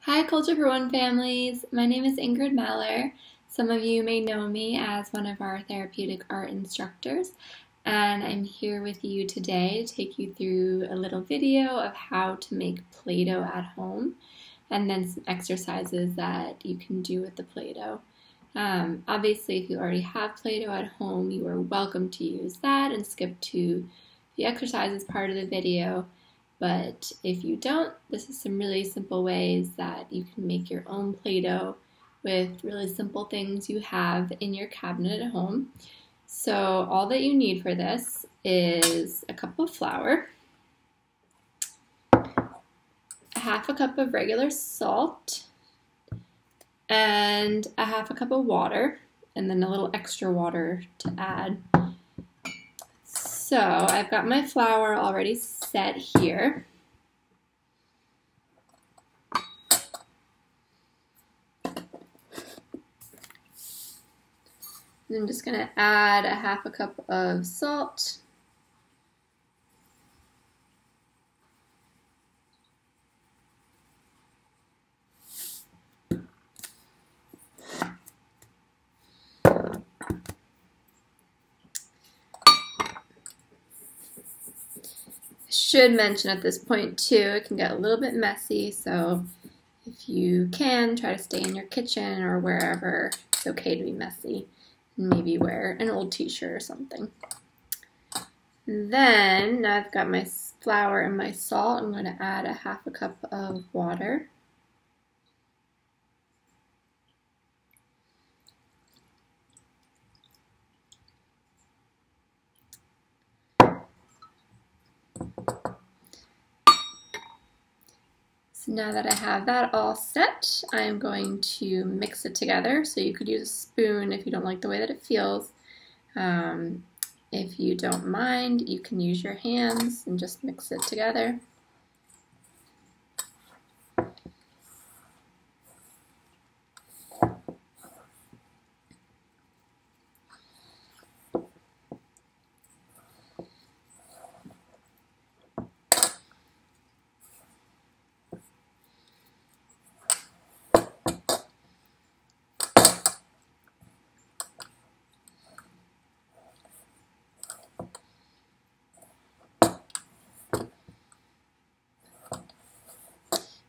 Hi Culture for One families, my name is Ingrid Meller. Some of you may know me as one of our therapeutic art instructors, and I'm here with you today to take you through a little video of how to make Play-Doh at home, and then some exercises that you can do with the Play-Doh. Obviously, if you already have Play-Doh at home, you are welcome to use that and skip to the exercises part of the video. But if you don't, this is some really simple ways that you can make your own Play-Doh with really simple things you have in your cabinet at home. So all that you need for this is a cup of flour, a half a cup of regular salt, and a half a cup of water, and then a little extra water to add. So I've got my flour already set here. And I'm just going to add a half a cup of salt. Should mention at this point too, it can get a little bit messy, so if you can, try to stay in your kitchen or wherever it's okay to be messy. Maybe wear an old t-shirt or something. And then now I've got my flour and my salt. I'm going to add a half a cup of water. So now that I have that all set, I'm going to mix it together. So you could use a spoon if you don't like the way that it feels. If you don't mind, you can use your hands and just mix it together.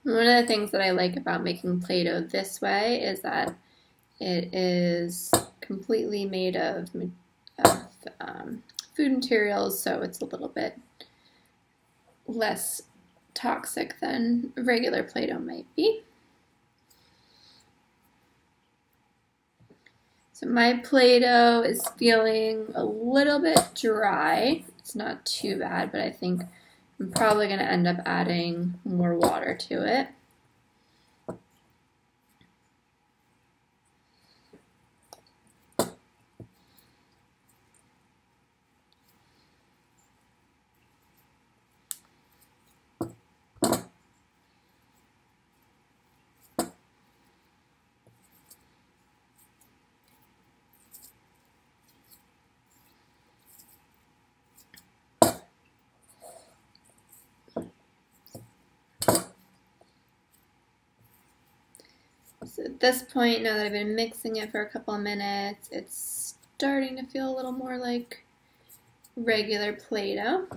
One of the things that I like about making Play-Doh this way is that it is completely made of food materials, so it's a little bit less toxic than regular Play-Doh might be. So my Play-Doh is feeling a little bit dry. It's not too bad, but I think I'm probably going to end up adding more water to it. So at this point, now that I've been mixing it for a couple of minutes, it's starting to feel a little more like regular Play-Doh.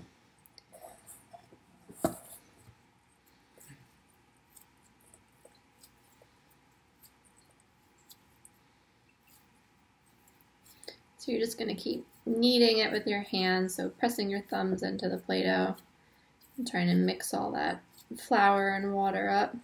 So you're just going to keep kneading it with your hands, so pressing your thumbs into the Play-Doh and trying to mix all that flour and water up.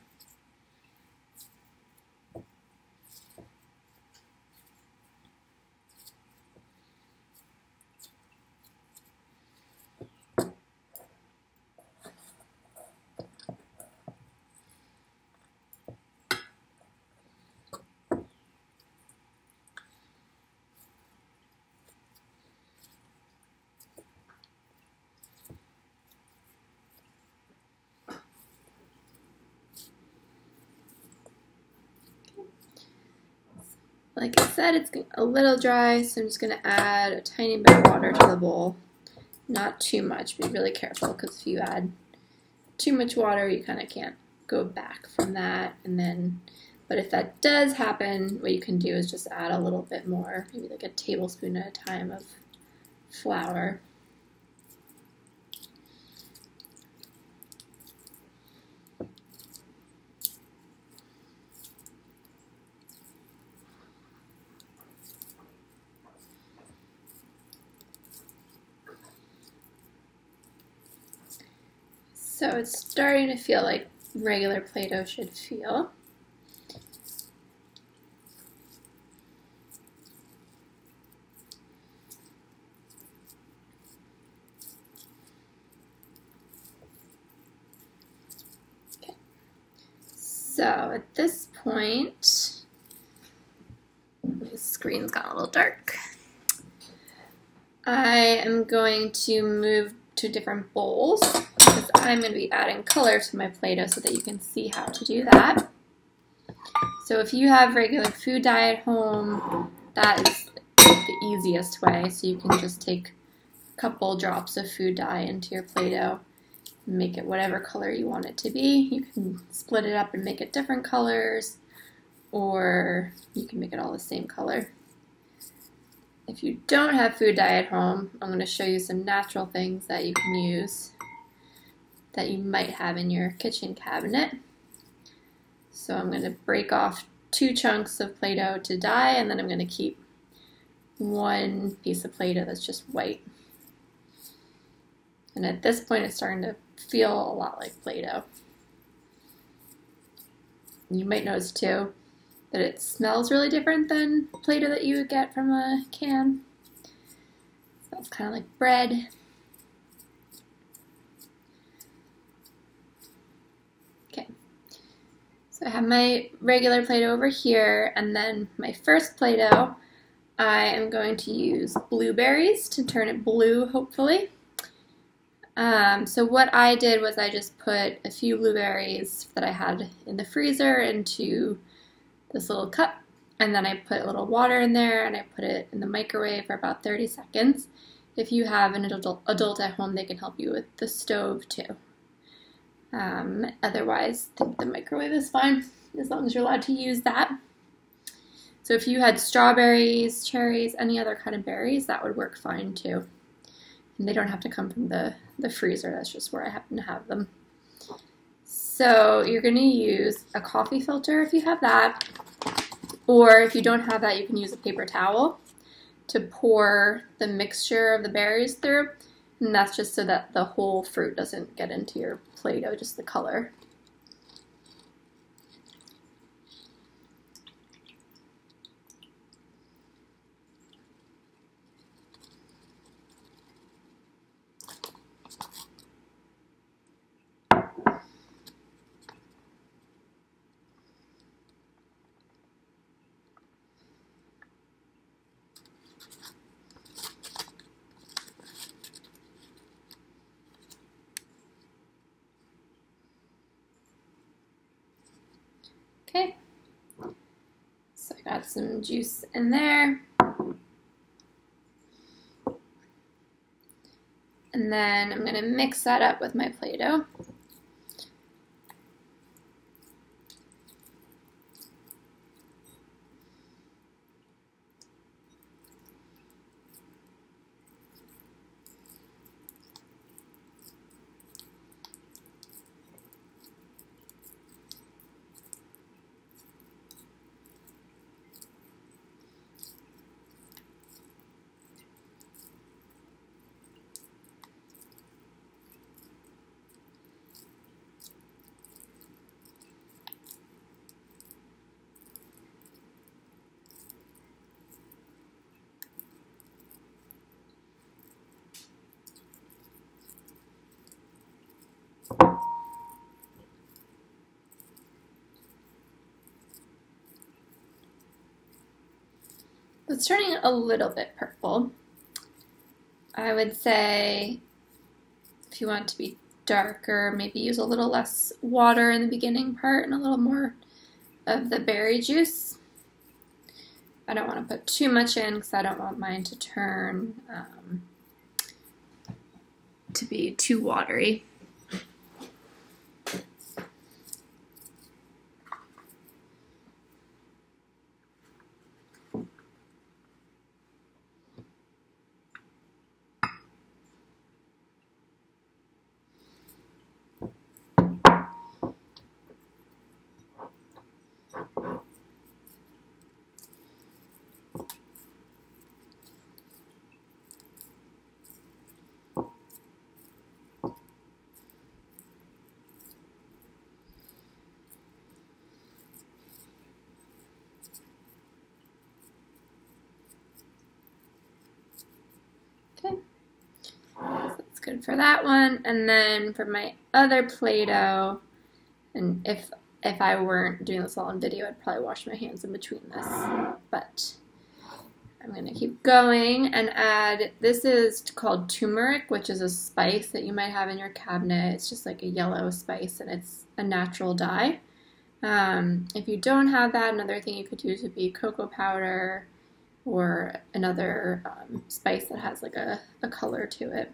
Like I said, it's a little dry, so I'm just going to add a tiny bit of water to the bowl. Not too much, be really careful, because if you add too much water, you kind of can't go back from that. And then, but if that does happen, what you can do is just add a little bit more, maybe like a tablespoon at a time of flour. So it's starting to feel like regular Play-Doh should feel. Okay. So at this point, the screen's got a little dark. I am going to move to different bowls because I'm going to be adding color to my Play-Doh so that you can see how to do that. So if you have regular food dye at home, that is the easiest way. So you can just take a couple drops of food dye into your Play-Doh and make it whatever color you want it to be. You can split it up and make it different colors, or you can make it all the same color. If you don't have food dye at home, I'm going to show you some natural things that you can use that you might have in your kitchen cabinet. So I'm going to break off 2 chunks of Play-Doh to dye, and then I'm going to keep 1 piece of Play-Doh that's just white. And at this point, it's starting to feel a lot like Play-Doh. You might notice too that it smells really different than Play-Doh that you would get from a can. It smells kind of like bread. Okay, so I have my regular Play-Doh over here, and then my first Play-Doh, I am going to use blueberries to turn it blue, hopefully. So what I did was I just put a few blueberries that I had in the freezer into this little cup, and then I put a little water in there and I put it in the microwave for about 30 seconds. If you have an adult at home, they can help you with the stove too. Otherwise, I think the microwave is fine as long as you're allowed to use that. So if you had strawberries, cherries, any other kind of berries, that would work fine too. And they don't have to come from the freezer, that's just where I happen to have them. So you're going to use a coffee filter if you have that, or if you don't have that, you can use a paper towel to pour the mixture of the berries through, and that's just so that the whole fruit doesn't get into your Play-Doh, just the color. Okay, so I got some juice in there. And then I'm going to mix that up with my Play-Doh. It's turning a little bit purple. I would say if you want it to be darker, maybe use a little less water in the beginning part and a little more of the berry juice. I don't want to put too much in because I don't want mine to turn to be too watery. for that one. And then for my other Play-Doh, and if I weren't doing this all on video, I'd probably wash my hands in between this, but I'm going to keep going and add, this is called turmeric, which is a spice that you might have in your cabinet. It's just like a yellow spice, and it's a natural dye. If you don't have that, another thing you could use would be cocoa powder or another spice that has like a color to it.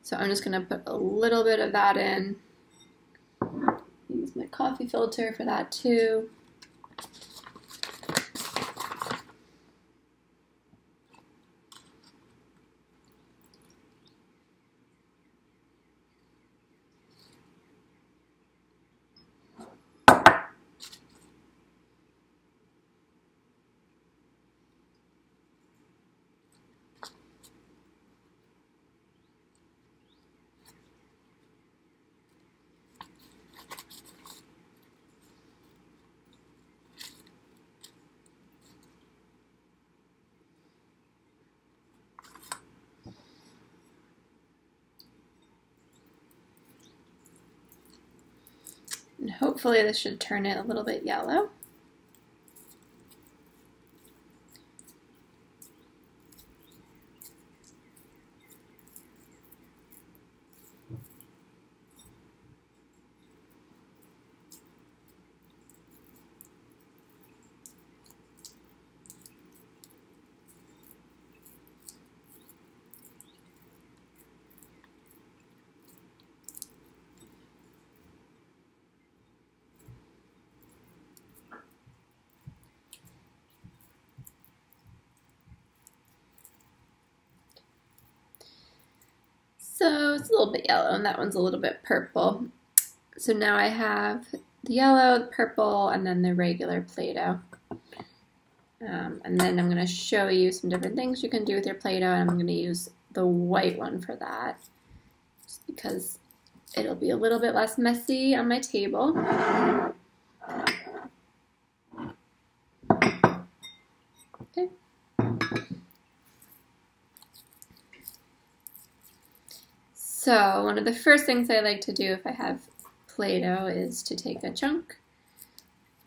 So I'm just going to put a little bit of that in. Use my coffee filter for that too. And hopefully this should turn it a little bit yellow. So it's a little bit yellow, and that one's a little bit purple. So now I have the yellow, the purple, and then the regular Play-Doh. And then I'm going to show you some different things you can do with your Play-Doh, and I'm going to use the white one for that, just because it'll be a little bit less messy on my table. Okay. So one of the first things I like to do if I have Play-Doh is to take a chunk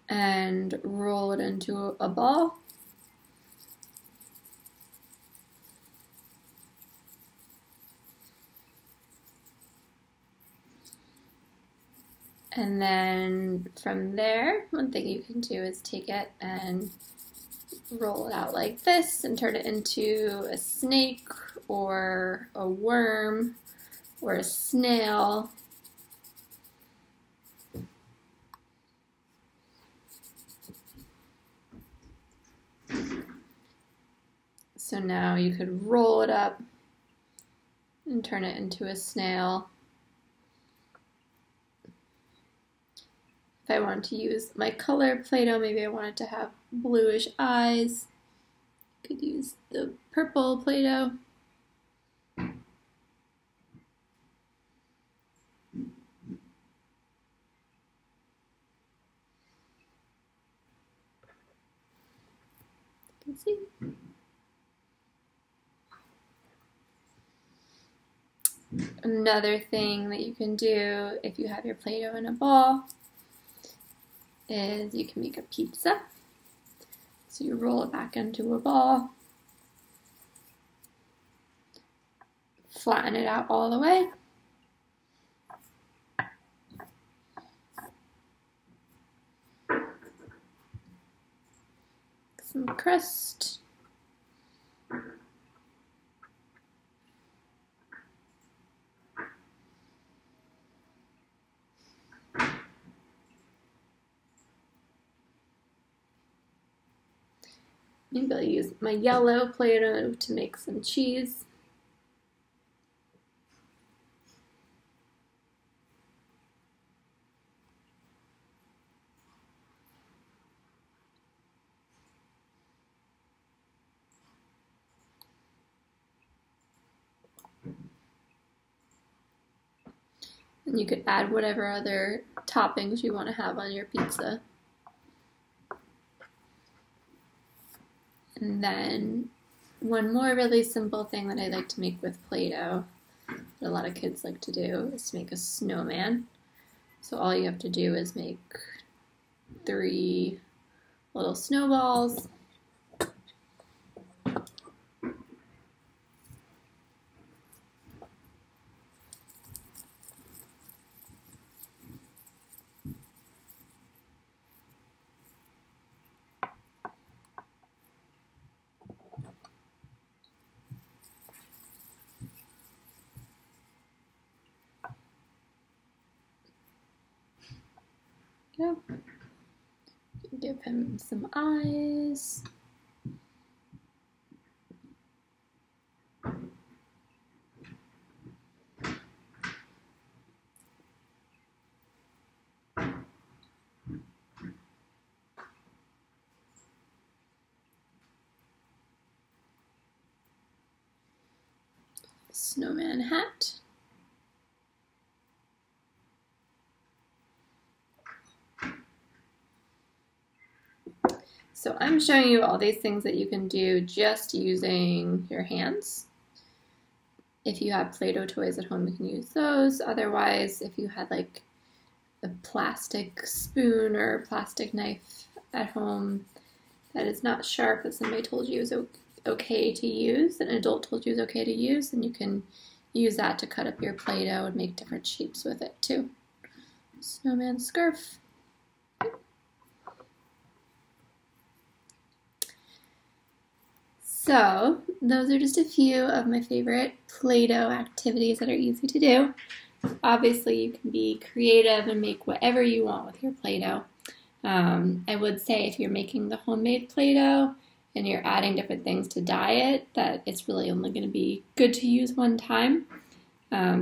and roll it into a ball. And then from there, one thing you can do is take it and roll it out like this and turn it into a snake or a worm or a snail. So now you could roll it up and turn it into a snail. If I want to use my color Play-Doh, maybe I want it to have bluish eyes, could use the purple Play-Doh. You can see. Another thing that you can do if you have your Play-Doh in a ball is you can make a pizza. So you roll it back into a ball, flatten it out all the way, some crust, maybe I'll use my yellow Play-Doh to make some cheese. And you could add whatever other toppings you want to have on your pizza. And then one more really simple thing that I like to make with Play-Doh what a lot of kids like to do is to make a snowman. So all you have to do is make 3 little snowballs. Go. Give him some eyes. Snowman hat. So I'm showing you all these things that you can do just using your hands. If you have Play-Doh toys at home, you can use those. Otherwise, if you had like a plastic spoon or a plastic knife at home that is not sharp, that somebody told you is okay to use, an adult told you is okay to use, then you can use that to cut up your Play-Doh and make different shapes with it too. Snowman scarf. So those are just a few of my favorite Play-Doh activities that are easy to do. Obviously, you can be creative and make whatever you want with your Play-Doh. I would say if you're making the homemade Play-Doh and you're adding different things to dye it, that it's really only going to be good to use one time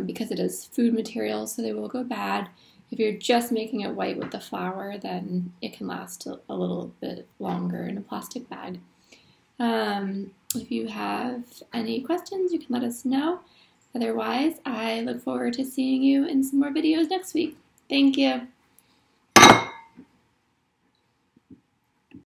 because it is food material, so they will go bad. If you're just making it white with the flour, then it can last a little bit longer in a plastic bag. If you have any questions, you can let us know. Otherwise, I look forward to seeing you in some more videos next week. Thank you.